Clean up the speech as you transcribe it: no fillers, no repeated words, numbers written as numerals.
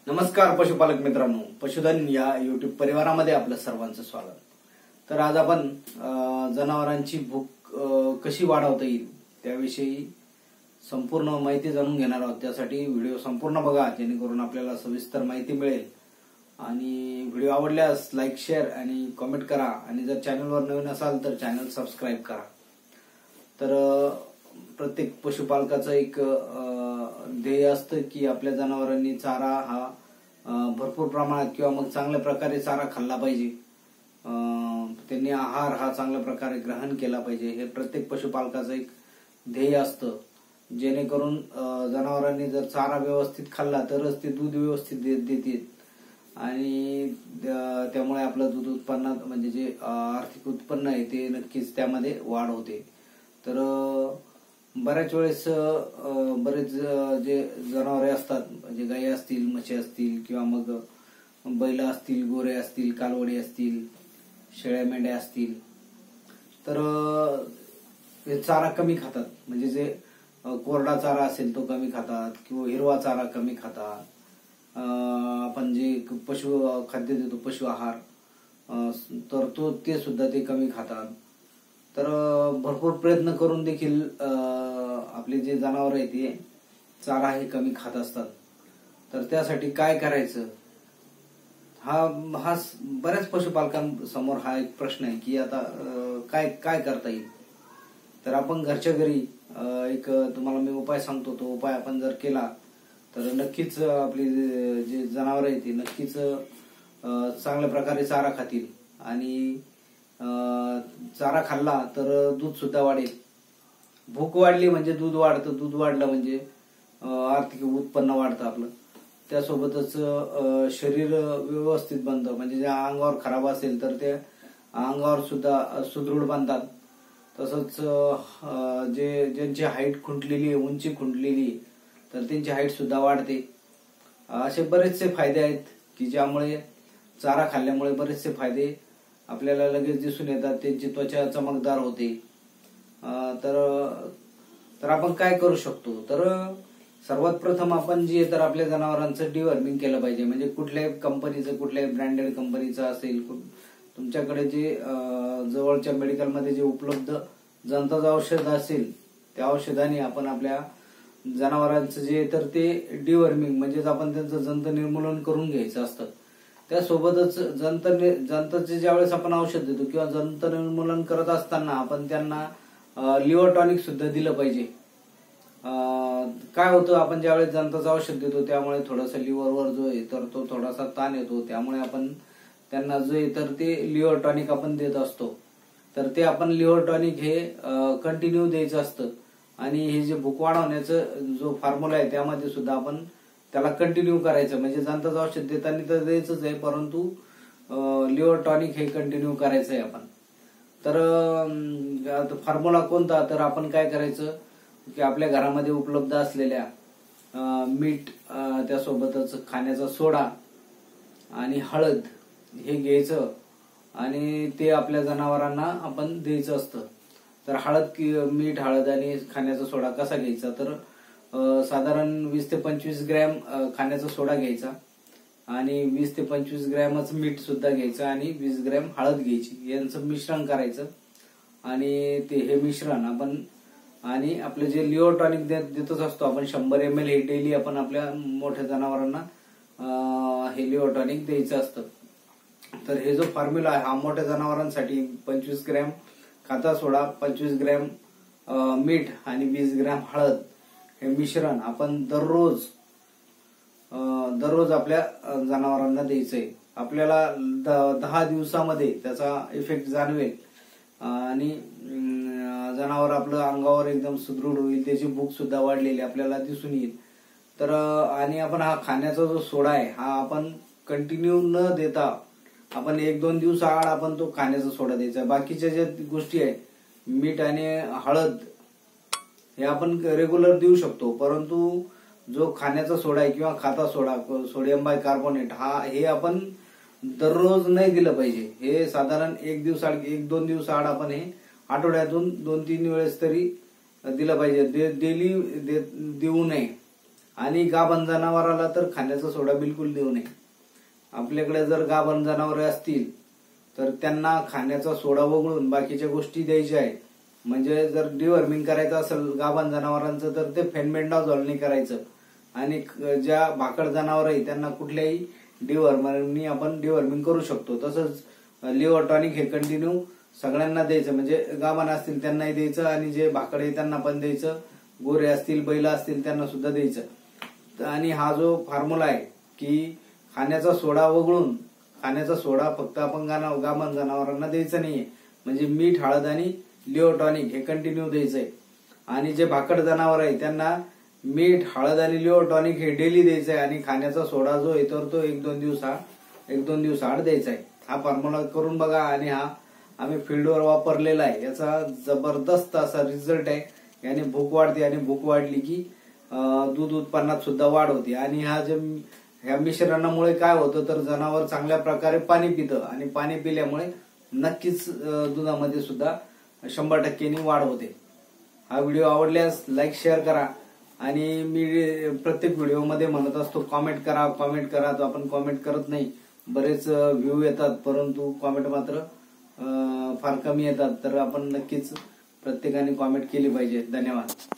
नमस्कार पशुपालक मित्रांनो, पशुधन या युट्यूब परिवारामध्ये आपलं सर्वांचं स्वागत। तर आज आपण जनावरांची भूक कशी वाढवता येईल त्याविषयी संपूर्ण माहिती जाणून घेणार आहोत। त्यासाठी व्हिडिओ संपूर्ण बघा जेणेकरून आपल्याला सविस्तर माहिती मिळेल। आणि व्हिडिओ आवडल्यास लाईक, शेअर आणि कमेंट करा। आणि जर चॅनलवर नवीन असाल तर चॅनल सबस्क्राईब करा। तर प्रत्येक पशुपालकाचं एक ध्येय असतं की आपल्या जनावरांनी चारा हा भरपूर प्रमाणात किंवा मग चांगल्या प्रकारे चारा खाल्ला पाहिजे, त्यांनी आहार हा चांगल्या प्रकारे ग्रहण केला पाहिजे, हे प्रत्येक पशुपालकाचं एक ध्येय असतं। जेणेकरून जनावरांनी जर चारा व्यवस्थित खाल्ला तरच ते दूध व्यवस्थित देतील आणि त्यामुळे आपलं दूध उत्पन्नात म्हणजे जे आर्थिक उत्पन्न आहे ते नक्कीच त्यामध्ये वाढ होते। तर बऱ्याच वेळेस बरेच जे जनावरे असतात म्हणजे गायी असतील, म्हशी असतील किंवा मग बैल असतील, गोरे असतील, कालवडी असतील, शेळ्या मेंढ्या असतील, तर हे चारा कमी खातात। म्हणजे जे कोरडा चारा असेल तो कमी खातात किंवा हिरवा चारा कमी खातात। आपण जे पशु खाद्य देतो पशु आहार तर ते सुद्धा ते कमी खातात। तर भरपूर प्रयत्न करून देखील आपले जे जनावर आहेत ते चारा हे कमी खात असतात। तर त्यासाठी काय करायचं हा बऱ्याच पशुपालकांसमोर हा एक प्रश्न आहे की आता काय करता येईल। तर आपण घरच्या घरी एक तुम्हाला मी उपाय सांगतो, तो उपाय आपण जर केला तर नक्कीच आपली जे जनावर आहेत ते नक्कीच चांगल्या प्रकारे चारा खातील आणि चारा खाल्ला तर दूध सुद्धा वाढेल। भूक वाढली म्हणजे दूध वाढतं, दूध वाढलं म्हणजे आर्थिक उत्पन्न वाढतं आपलं। त्यासोबतच शरीर व्यवस्थित बनतं, म्हणजे जे अंगावर खराब असेल तर ते अंगावर सुद्धा सुदृढ बनतात। तसंच ज्यांची हाईट खुंटलेली आहे, उंची खुंटलेली, तर त्यांची हाईट सुद्धा वाढते। असे बरेचसे फायदे आहेत की ज्यामुळे चारा खाल्ल्यामुळे बरेचसे फायदे आपल्याला लगेच दिसून येतात, त्यांची त्वचा चमकदार होते। तर आपण काय करू शकतो, तर सर्वात प्रथम आपण जे तर आपल्या जनावरांचं डिवर्मिंग केलं पाहिजे। म्हणजे कुठल्याही कंपनीचं, कुठल्याही ब्रँडेड कंपनीचं असेल, तुमच्याकडे जे जवळच्या मेडिकलमध्ये जे उपलब्ध जंताचं औषध असेल त्या औषधाने आपण आपल्या जनावरांचं जे तर ते डिवर्मिंग म्हणजेच आपण त्यांचं जंत निर्मूलन करून घ्यायचं असतं। त्यासोबतच जंतचे ज्यावेळेस आपण औषध देतो किंवा जंत निर्मूलन करत असताना आपण त्यांना लिव्हर टॉनिक सुद्धा दिलं पाहिजे। काय होतं, आपण ज्यावेळेस जंताचं औषध देतो त्यामुळे थोडासा लिव्हरवर जो आहे तर तो थोडासा ताण येतो, त्यामुळे आपण त्यांना जो आहे तर ते लिव्हर टॉनिक आपण देत असतो। तर ते आपण लिव्हर टॉनिक हे कंटिन्यू द्यायचं असतं आणि हे जे भूक वाढवण्याचं जो फॉर्म्युला आहे त्यामध्ये सुद्धा आपण त्याला कंटिन्यू करायचं। म्हणजे जंताचं औषध देताना तर द्यायचंच आहे, परंतु लिव्हर टॉनिक हे कंटिन्यू करायचं आहे आपण। तर फॉर्म्युला कोणता, तर आपण काय करायचं की आपल्या घरामध्ये उपलब्ध असलेल्या मीठ, त्यासोबतच खाण्याचा सोडा आणि हळद हे घ्यायचं आणि ते आपल्या जनावरांना आपण द्यायचं असतं। तर मीठ, हळद आणि खाण्याचा सोडा कसा घ्यायचा, तर साधारण 20 ते 25 ग्रॅम खाण्याचा सोडा घ्यायचा आणि 20 ते 25 ग्रॅमच मीठ सुद्धा घ्यायचं आणि 20 ग्रॅम हळद घ्यायची, यांचं मिश्रण करायचं। आणि हे मिश्रण आपण आणि आपलं जे लिव्हर टॉनिक देतच असतो आपण 100 ml, हे डेली आपण आपल्या मोठ्या जनावरांना हे लिव्हर टॉनिक द्यायचं असतं। तर हे जो फॉर्म्युला आहे हा मोठ्या जनावरांसाठी 25 ग्रॅम खाता सोडा, 25 ग्रॅम मीठ आणि 20 ग्रॅम हळद हे मिश्रण आपण दररोज आपल्या जनावरांना द्यायचंय। आपल्याला 10 दिवसामध्ये त्याचा इफेक्ट जाणवेल आणि जनावर आपलं अंगावर एकदम सुदृढ होईल, त्याची भूक सुद्धा वाढलेली आपल्याला दिसून येईल। तर आणि आपण हा खाण्याचा जो सोडा आहे हा आपण कंटिन्यू न देता आपण 1-2 दिवस आड आपण तो खाण्याचा सोडा द्यायचा। बाकीच्या ज्या गोष्टी आहे मीठ आणि हळद हे आपण रेग्युलर देऊ शकतो, परंतु जो खाण्याचा सोडा आहे किंवा खाता सोडा, सोडियम बायकार्बोनेट, हे आपण दररोज नाही दिलं पाहिजे। हे साधारण 1-2 दिवस आड आपण हे आठवड्यातून 2-3 वेळेस तरी दिलं पाहिजे, डेली देऊ नये। आणि गाभण जनावराला तर खाण्याचा सोडा बिलकुल देऊ नये. आपल्याकडे जर गाभण जनावरे असतील तर त्यांना खाण्याचा सोडा वगळून बाकीच्या गोष्टी द्यायच्या आहेत. म्हणजे जर डिवर्मिंग करायचं असेल गाभण जनावरांचं तर ते फेनबेंडाझोलने करायचं. आणि ज्या भाकड जनावर आहे त्यांना कुठल्याही डिवर्मरनी आपण डिवर्मिंग करू शकतो. तसंच लिव्हर टॉनिक हे कंटिन्यू सगळ्यांना द्यायचं. म्हणजे गाभण असतील त्यांनाही द्यायचं आणि जे भाकड आहे त्यांना पण द्यायचं. गोरे असतील बैल असतील त्यांना सुद्धा द्यायचं. आणि हा जो फॉर्म्युला आहे की खाण्याचा सोडा वगळून, खाण्याचा सोडा फक्त आपण गाभण जनावरांना द्यायचा नाहीये. म्हणजे मीठ, हळद आणि लिव्हर टॉनिक हे कंटिन्यू द्यायचंय. आणि जे भाकड जनावर आहे त्यांना मीठ, हळद आणि लिव्हर टॉनिक हे डेली द्यायचंय. आणि खाण्याचा सोडा जो आहे तर तो एक दोन दिवसाआड द्यायचा आहे. हा फॉर्म्युला करून बघा. आणि हा आम्ही फील्डवर वापरलेला आहे. याचा जबरदस्त असा रिझल्ट आहे. याने भूक वाढते आणि भूक वाढली की दूध उत्पन्नात सुद्धा वाढ होते. आणि ह्या मिश्रणामुळे काय होतं तर जनावर चांगल्या प्रकारे पाणी पितं आणि पाणी पिल्यामुळे नक्कीच दुधामध्ये सुद्धा 100% वाढ होते. हा व्हिडिओ आवडल्यास लाईक, शेअर करा. आणि मी प्रत्येक व्हिडिओमध्ये म्हणत असतो कॉमेंट करा. तो आपण कॉमेंट करत नाही. बरेच व्ह्यू येतात परंतु कॉमेंट मात्र फार कमी येतात. तर आपण नक्कीच प्रत्येकाने कॉमेंट केली पाहिजे. धन्यवाद.